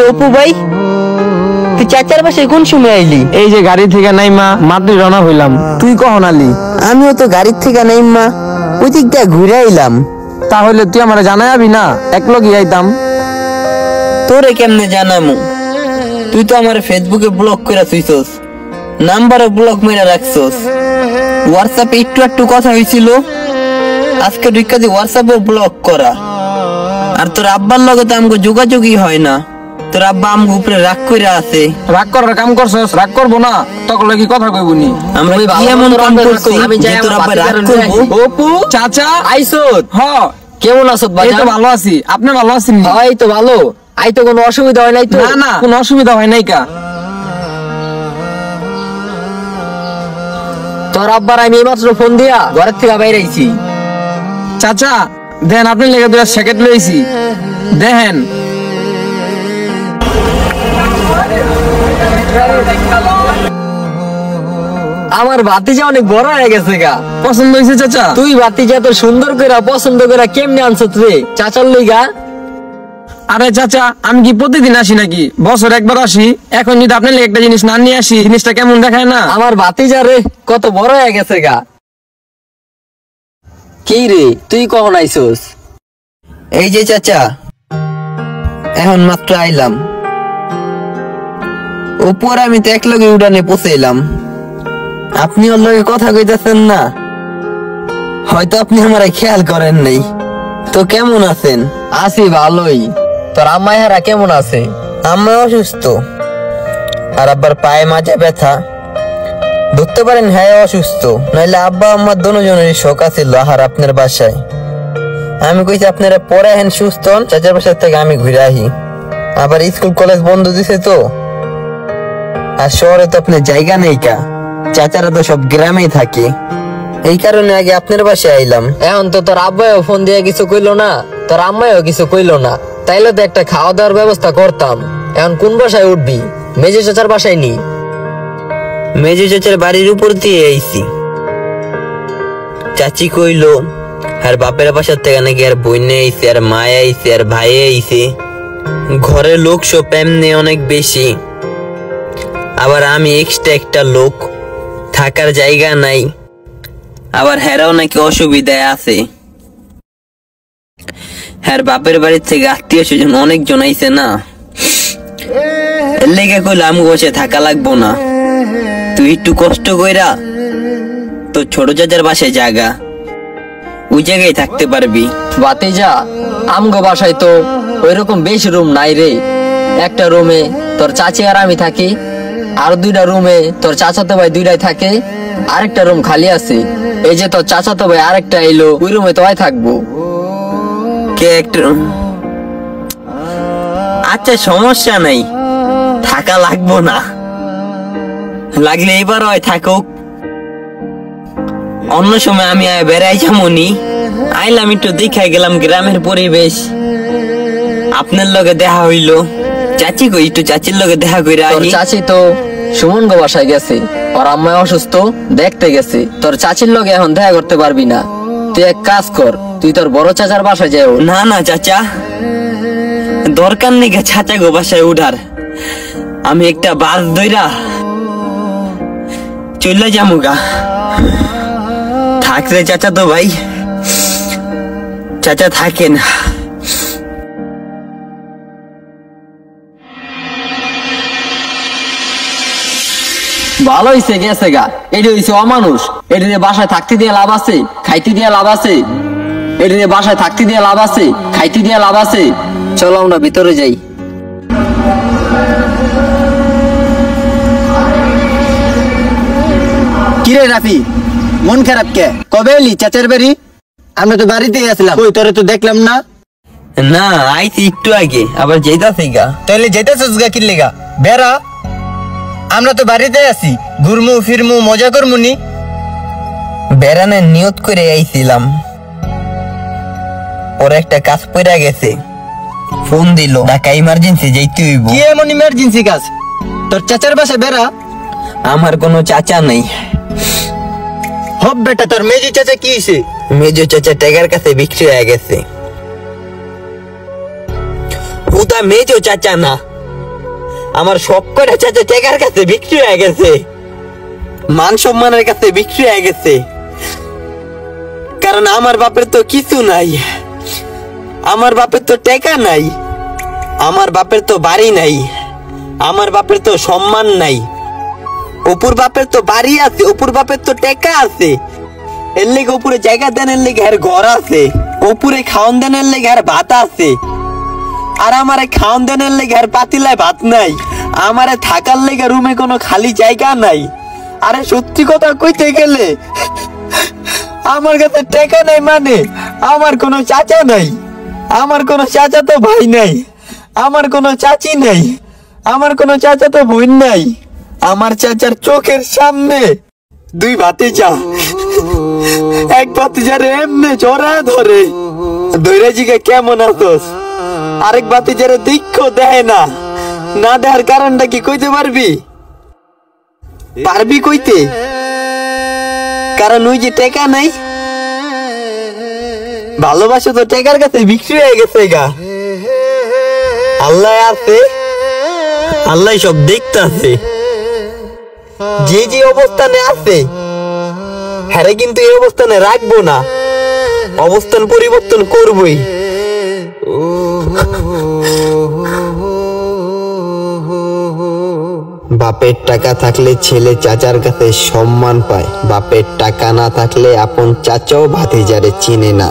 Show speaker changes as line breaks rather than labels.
অপু ভাই, তুই চাচার বাসায় কোন সময় আইলি?
এই যে গাড়ি থেকে নাইমা মাত্র রওনা হইলাম। তুই কখন আলি?
আমিও তো গাড়ির থেকে নাইমা ওই দিক দিয়ে ঘুরে আইলাম।
তাহলে তুই আমার জানাই আবি না, এক লগে আইতাম।
তোরে কেমনে জানামু? তুই তো আমার ফেসবুকে ব্লক করে থুইছস, নাম্বারে ব্লক মেরে রাখছস। হোয়াটসঅ্যাপে একটু একটু কথা হয়েছিল, আজকে ঢুকাতে হোয়াটসঅ্যাপে ব্লক করা। আর তোর আব্বার লগে তো আমাকে যোগাযোগই হয় না। তোর আব্বা আমগো উপরে রাগ করে আছে।
রাগ করার কাম করছস? রাগ করবো না, তখন লাগি কথা কইবনি।
আমরা কি এমন কাম করছি যে তোর আব্বা রাগ করবো?
অপু চাচা
আইসোত?
হ,
কেমন আছো
এই
বাজান?
তো ভালো আছি। আপনি ভালো আছেন?
হয় তো ভালো। আই তো কোনো অসুবিধা হয় নাই তো?
না না, কোনো অসুবিধা হয় নাই কা।
তোর আব্বার আমি এইমাত্র ফোন দিয়া ঘরের থেকে বাইরে আইছি।
চাচা দেন, আপনি লেগে দুটা স্যাকেট লইছি, দেখেন।
আমার ভাতিজা অনেক বড় হয়ে গেছে গা।
পছন্দ হয়েছে চাচা?
তুই ভাতিজা তো সুন্দর করে পছন্দ করে কেমনে আনছত রে? চাচার লইগা?
আরে চাচা, আমি কি প্রতিদিন আসি নাকি? বছর একবার আসি। এখন যদি আপনার লেগে একটা জিনিস না নিয়ে আসি, জিনিসটা কেমন দেখায় না?
আমার ভাতিজা রে কত বড় হয়ে গেছে গা। কি রে, তুই কখন আইছস?
এই যে চাচা, এখন মাত্র আইলাম। উপর আমি তো এক লগে উড়ানে পৌঁছাইলাম। আপনি ওর লগে কথা কইতেছেন না, হয়তো আপনি আমার খেয়াল করেন নাই। তো কেমন আছেন?
আছি ভালোই। তোর আম্মা হারা কেমন আছে?
আম্মা অসুস্থ, আর আব্বার পায়ে মাঝে ব্যথা। ধরতে পারেন হ্যাঁ অসুস্থ, নাইলে আব্বা আম্মার দুজনেরই শোক আছিল আহার আপনার বাসায়। আমি কইছি আপনারা পরে হেন সুস্থ হন, চাচার বাসার থেকে আমি ঘুরে আহি। আবার স্কুল কলেজ বন্ধ দিছে তো, আর শহরে তো আপনার জায়গা নেই কা, চাচারা তো সব গ্রামেই থাকে। এই কারণে আগে আপনার বাসায় আইলাম।
এখন তো তোর আব্বাও ফোন দিয়ে কিছু কইলো না, তোর আম্মাও কিছু কইলো না। তাইলে তো একটা খাওয়া দাওয়ার ব্যবস্থা করতাম। এখন কোন বাসায় উঠবি? মেজে চাচার বাসায় নি?
মেজো চাচার বাড়ির উপর দিয়ে আইছি। চাচি কইলো আর বাপের বাসার থেকে নাকি আর বইনে আইছে, আর মায়ে আইছে, আর ভাই আইছে। ঘরের লোক সব এমনি অনেক বেশি, আবার আমি এক্সট্রা একটা লোক, থাকার জায়গা নাই। আবার হেরাও নাকি অসুবিধায় আছে। হ্যাঁ, বাপের বাড়ির থেকে আত্মীয় স্বজন অনেকজন আইছে না, এর লেগে কইলো আমি বসে থাকা লাগবো না, তুই একটু কষ্ট কইরা তো ছোট চাচার বাসায় জায়গা, ওই জায়গায় থাকতে পারবি।
ভাতিজা, আমগো বাসায় তো ওইরকম বেশি রুম নাই রে। একটা রুমে তোর চাচি আর আমি থাকি, আর দুইটা রুমে তোর চাচাতো ভাই দুইটাই থাকে, আরেকটা রুম খালি আছে। এই যে তোর চাচাতো ভাই আরেকটা এলো, ওই রুমে তো আই থাকবো।
কে একটা, আচ্ছা সমস্যা নাই, থাকা লাগবো না, লাগলে এবার হয় থাকুক, অন্য সময় আমি বেড়াই যামনি। আইলাম একটু দেখাই গেলাম গ্রামের পরিবেশ, আপনার লগে দেখা হইলো। চাচি কই, একটু চাচির লগে দেখা কইরা
তোর
আহি।
চাচি তো সুমন গো বাসায় গেছে, ওর আম্মা অসুস্থ, দেখতে গেছে। তোর চাচির লগে এখন দেখা করতে পারবি না। তুই এক কাজ কর, তুই তোর বড় চাচার বাসায় যাও।
না না চাচা, দরকার নেই চাচা গো বাসায় উঠার। আমি একটা বাস ধইরা চলে যাবো গা। থাকলে চাচা তো ভাই, চাচা থাকেন।
ভালো হইছে গেছে গা, এটি হইছে অমানুষ। এটি বাসায় থাকতে দিয়ে লাভ আছে, খাইতে দিয়ে লাভ আছে? এটি বাসায় থাকতে দিয়ে লাভ আছে, খাইতে দিয়ে লাভ আছে? চলো আমরা ভিতরে যাই।
কিরে রাফি, মন খারাপ কে? কবে এলি চাচার বাড়ি? আমরা তো বাড়িতে গেছিলাম, ওই তোরে তো দেখলাম না।
না আইছি একটু আগে, আবার যেতাছি গা।
তাহলে যেতেছিস গা কিনলে গা? বেড়া, আমরা তো বাড়িতে আছি, ঘুরমু ফিরমু মজা করমু নি।
বেড়ানোর নিয়ত করে আইছিলাম, ওর একটা কাজ পড়া গেছে, ফোন দিল ঢাকা ইমার্জেন্সি যাইতে হইব।
কি এমন ইমার্জেন্সি কাজ? তোর চাচার বাসা বেড়া।
আমার কোনো চাচা নেই।
হব বেটা, তোর মেজি চাচা কি হইছে?
মেজো চাচা টেকার কাছে বিক্রি হয়ে গেছে। ওটা মেজো চাচা না, আমার সব কটা চাচা টেকার কাছে বিক্রি হয়ে গেছে, মান সম্মানের কাছে বিক্রি হয়ে গেছে। কারণ আমার বাপের তো কিছু নাই, আমার বাপের তো টেকা নাই, আমার বাপের তো বাড়ি নাই, আমার বাপের তো সম্মান নাই। অপুর বাপের তো বাড়ি আছে, অপুর বাপের তো টেকা আছে, এর লেগে অপুরে জায়গা দেন, এর লেগে আর ঘর আছে, অপুরে খাওয়ান দেন, এর লেগে আর ভাত আছে। আর আমারে খাওয়ান দেন এর লেগে আর পাতিলায় ভাত নাই, আমারে থাকার লেগে রুমে কোনো খালি জায়গা নাই। আরে সত্যি কথা কইতে গেলে আমার কাছে টাকা নাই, মানে আমার কোনো চাচা নাই, আমার কোনো চাচা তো ভাই নাই, আমার কোনো চাচি নাই, আমার কোনো চাচা তো বোন নাই। আমার চাচার চোখের সামনে দুই ভাতিজা, এক ভাতিজারে এমনে জড়া ধরে ধরে জিগে কেমন আছোস, আরেক ভাতিজারে দিক্ষও দেয় না। না দেওয়ার কারণটা কি কইতে পারবি? পারবি কইতে? কারণ ওই যে টেকা নাই, ভালোবাসা তো টেকার কাছে বিক্রি হয়ে গেছে গা। আল্লাহ আছে, আল্লাহ সব দেখতাছে। যে যে অবস্থানে আছে হ্যাঁ কিন্তু এই অবস্থানে রাখবো না, অবস্থান পরিবর্তন করবই। বাপের টাকা থাকলে ছেলে চাচার কাছে সম্মান পায়, বাপের টাকা না থাকলে আপন চাচাও ভাতিজারে চিনে না।